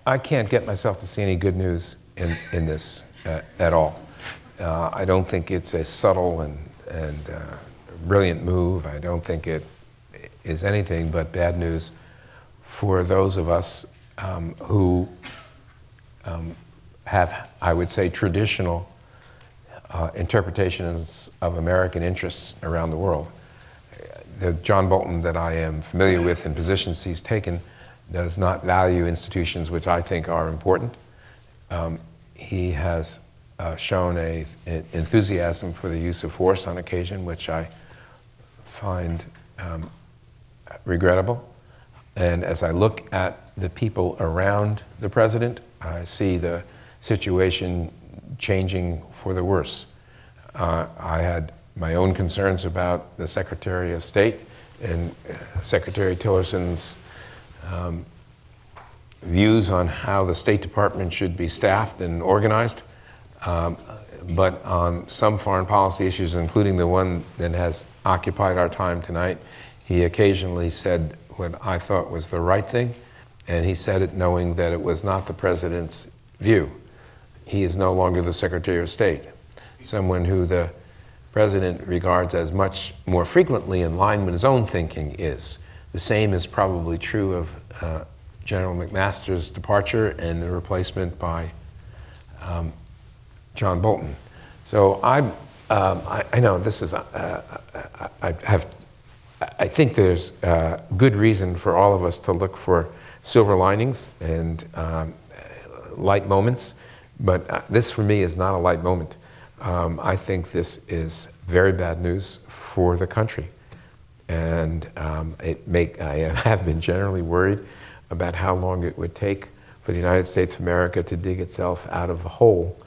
I can't get myself to see any good news in this at all. I don't think it's a subtle and brilliant move. I don't think it is anything but bad news for those of us who have, I would say, traditional interpretations of American interests around the world. The John Bolton that I am familiar with and positions he's taken does not value institutions which I think are important. He has shown an enthusiasm for the use of force on occasion, which I find regrettable. And as I look at the people around the president, I see the situation changing for the worse. I had my own concerns about the Secretary of State and Secretary Tillerson's views on how the State Department should be staffed and organized. But on some foreign policy issues, including the one that has occupied our time tonight, he occasionally said what I thought was the right thing, and he said it knowing that it was not the president's view. He is no longer the Secretary of State, someone who the president regards as much more frequently in line with his own thinking is. The same is probably true of General McMaster's departure and the replacement by John Bolton. So I know this is, I think there's good reason for all of us to look for silver linings and light moments, but this for me is not a light moment. I think this is very bad news for the country. And I have been generally worried about how long it would take for the United States of America to dig itself out of the hole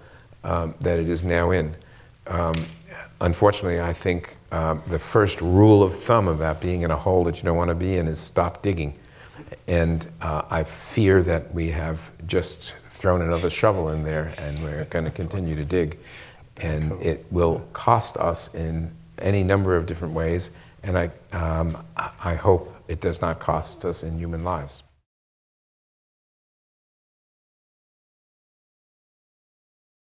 that it is now in. Unfortunately, I think the first rule of thumb about being in a hole that you don't want to be in is stop digging. And I fear that we have just thrown another shovel in there and we're going to continue to dig. And it will cost us in any number of different ways, and I hope it does not cost us in human lives.